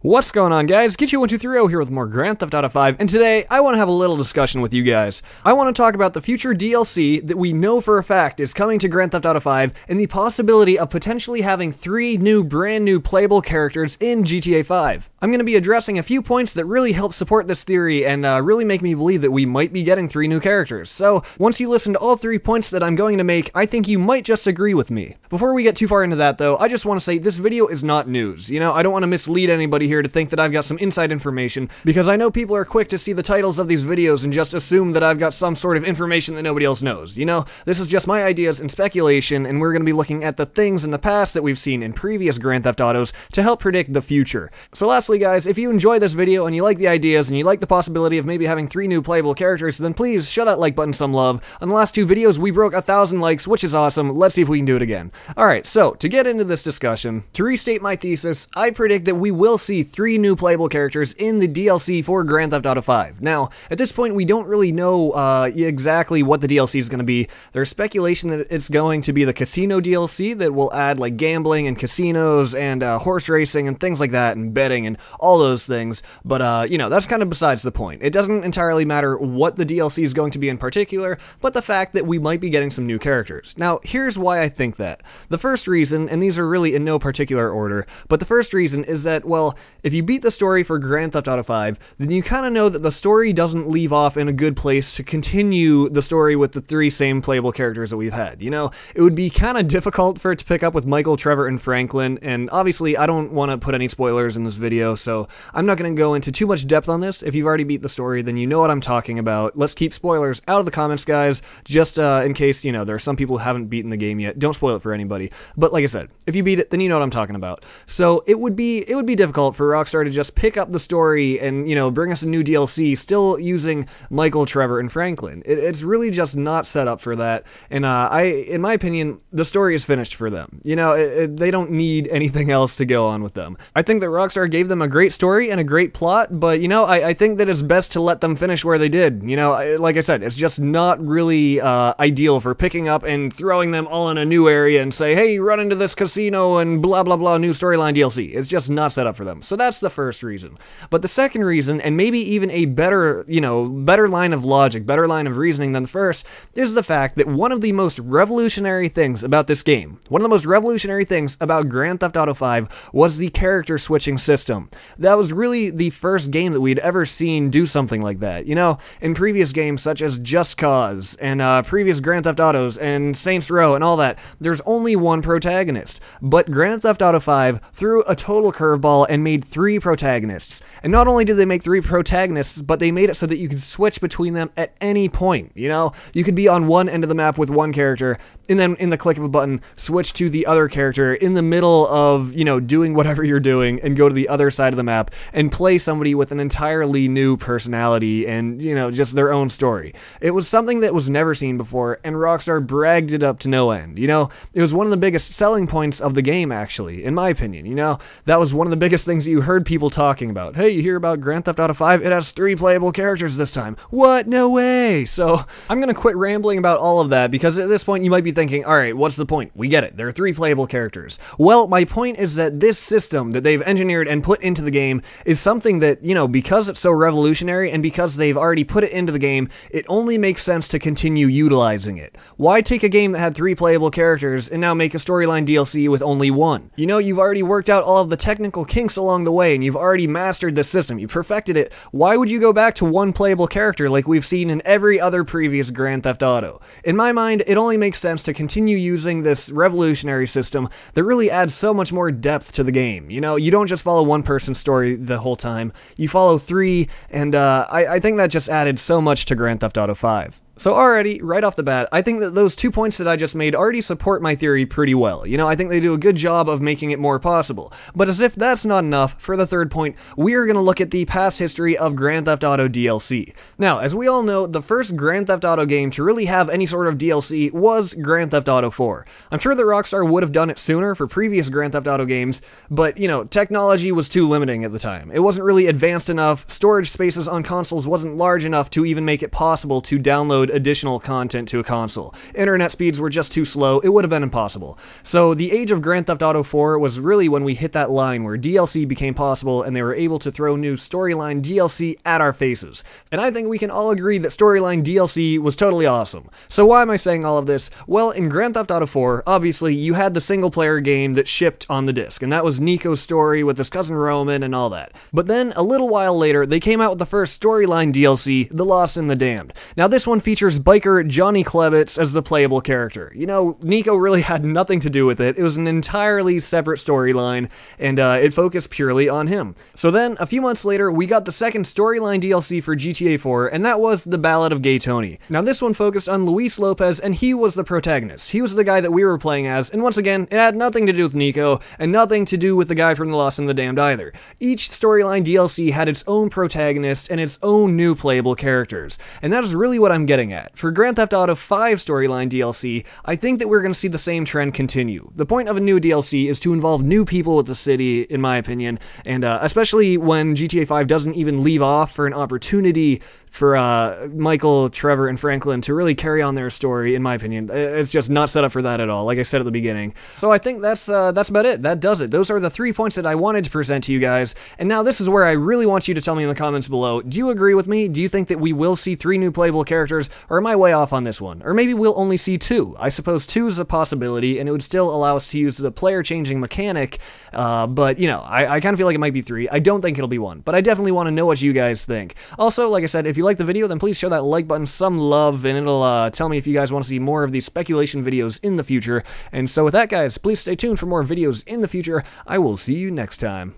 What's going on, guys? Get1230 here with more Grand Theft Auto 5, and today I want to have a little discussion with you guys. I want to talk about the future DLC that we know for a fact is coming to Grand Theft Auto 5, and the possibility of potentially having 3 brand new playable characters in GTA 5. I'm going to be addressing a few points that really help support this theory and really make me believe that we might be getting 3 new characters. So, once you listen to all 3 points that I'm going to make, I think you might just agree with me. Before we get too far into that, though, I just want to say this video is not news. You know, I don't want to mislead anybody here to think that I've got some inside information, because I know people are quick to see the titles of these videos and just assume that I've got some sort of information that nobody else knows. You know, this is just my ideas and speculation, and we're going to be looking at the things in the past that we've seen in previous Grand Theft Autos to help predict the future. So lastly, guys, if you enjoy this video and you like the ideas and you like the possibility of maybe having 3 new playable characters, then please show that like button some love. On the last 2 videos, we broke 1,000 likes, which is awesome. Let's see if we can do it again. Alright, so to get into this discussion, to restate my thesis, I predict that we will see 3 new playable characters in the DLC for Grand Theft Auto 5. Now, at this point, we don't really know exactly what the DLC is going to be. There's speculation that it's going to be the casino DLC that will add like gambling and casinos and horse racing and things like that, and betting and all those things, but you know, that's kind of besides the point. It doesn't entirely matter what the DLC is going to be in particular, but the fact that we might be getting some new characters. Now, here's why I think that. The first reason, and these are really in no particular order, but the first reason is that, well, if you beat the story for Grand Theft Auto 5, then you kind of know that the story doesn't leave off in a good place to continue the story with the 3 same playable characters that we've had. You know, it would be kind of difficult for it to pick up with Michael, Trevor, and Franklin, and obviously I don't want to put any spoilers in this video, so I'm not going to go into too much depth on this. If you've already beat the story, then you know what I'm talking about. Let's keep spoilers out of the comments, guys, just in case, you know, there are some people who haven't beaten the game yet. Don't spoil it for anybody. But like I said, if you beat it, then you know what I'm talking about. So it would be difficult for Rockstar to just pick up the story and, you know, bring us a new DLC still using Michael, Trevor, and Franklin. It's really just not set up for that, and in my opinion, the story is finished for them. You know, they don't need anything else to go on with them. I think that Rockstar gave them a great story and a great plot, but, you know, I think that it's best to let them finish where they did. You know, like I said, it's just not really ideal for picking up and throwing them all in a new area and say, hey, run into this casino and blah blah blah, new storyline DLC. It's just not set up for them. So that's the first reason. But the second reason, and maybe even a better, you know, better line of logic, better line of reasoning than the first, is the fact that one of the most revolutionary things about this game, one of the most revolutionary things about Grand Theft Auto 5 was the character switching system. That was really the first game that we'd ever seen do something like that. You know, in previous games such as Just Cause and previous Grand Theft Autos and Saints Row and all that, there's only one protagonist. But Grand Theft Auto 5 threw a total curveball and made 3 protagonists. And not only did they make 3 protagonists, but they made it so that you could switch between them at any point. You know, you could be on one end of the map with one character, and then in the click of a button, switch to the other character in the middle of, you know, doing whatever you're doing, and go to the other side of the map and play somebody with an entirely new personality and, you know, just their own story. It was something that was never seen before, and Rockstar bragged it up to no end. You know, it was one of the biggest selling points of the game, actually, in my opinion. You know, that was one of the biggest things that you heard people talking about. Hey, you hear about Grand Theft Auto 5? It has 3 playable characters this time. What? No way! So, I'm gonna quit rambling about all of that, because at this point you might be thinking, alright, what's the point? We get it. There are 3 playable characters. Well, my point is that this system that they've engineered and put into the game is something that, you know, because it's so revolutionary and because they've already put it into the game, it only makes sense to continue utilizing it. Why take a game that had 3 playable characters and now make a storyline DLC with only 1? You know, you've already worked out all of the technical kinks along the way, and you've already mastered the system. You perfected it. Why would you go back to 1 playable character like we've seen in every other previous Grand Theft Auto? In my mind, it only makes sense to continue using this revolutionary system that really adds so much more depth to the game. You know, you don't just follow one person's story the whole time. You follow 3, and I think that just added so much to Grand Theft Auto 5. So already, right off the bat, I think that those 2 points that I just made already support my theory pretty well. You know, I think they do a good job of making it more possible. But as if that's not enough, for the third point, we are going to look at the past history of Grand Theft Auto DLC. Now, as we all know, the first Grand Theft Auto game to really have any sort of DLC was Grand Theft Auto 4. I'm sure that Rockstar would have done it sooner for previous Grand Theft Auto games, but, you know, technology was too limiting at the time. It wasn't really advanced enough, storage spaces on consoles wasn't large enough to even make it possible to download upload additional content to a console. Internet speeds were just too slow, it would have been impossible. So the age of Grand Theft Auto 4 was really when we hit that line where DLC became possible and they were able to throw new storyline DLC at our faces. And I think we can all agree that storyline DLC was totally awesome. So why am I saying all of this? Well, in Grand Theft Auto 4, obviously, you had the single-player game that shipped on the disc, and that was Nico's story with his cousin Roman and all that. But then, a little while later, they came out with the first storyline DLC, The Lost and the Damned. Now, this one features biker Johnny Klebitz as the playable character. You know, Nico really had nothing to do with it. It was an entirely separate storyline, and it focused purely on him. So then, a few months later, we got the second storyline DLC for GTA 4, and that was The Ballad of Gay Tony. Now, this one focused on Luis Lopez, and he was the protagonist. He was the guy that we were playing as, and once again, it had nothing to do with Nico, and nothing to do with the guy from The Lost and the Damned either. Each storyline DLC had its own protagonist and its own new playable characters, and that is really what I'm getting at. For Grand Theft Auto 5 storyline DLC, I think that we're going to see the same trend continue. The point of a new DLC is to involve new people with the city, in my opinion, and especially when GTA 5 doesn't even leave off for an opportunity for Michael, Trevor, and Franklin to really carry on their story, in my opinion. It's just not set up for that at all, like I said at the beginning. So I think that's about it. That does it. Those are the 3 points that I wanted to present to you guys. And now this is where I really want you to tell me in the comments below, do you agree with me? Do you think that we will see 3 new playable characters, or am I way off on this one? Or maybe we'll only see 2. I suppose 2 is a possibility, and it would still allow us to use the player-changing mechanic, but, you know, I kind of feel like it might be 3. I don't think it'll be 1, but I definitely want to know what you guys think. Also, like I said, if you like the video, then please show that like button some love, and it'll tell me if you guys want to see more of these speculation videos in the future. And so with that, guys, please stay tuned for more videos in the future. I will see you next time.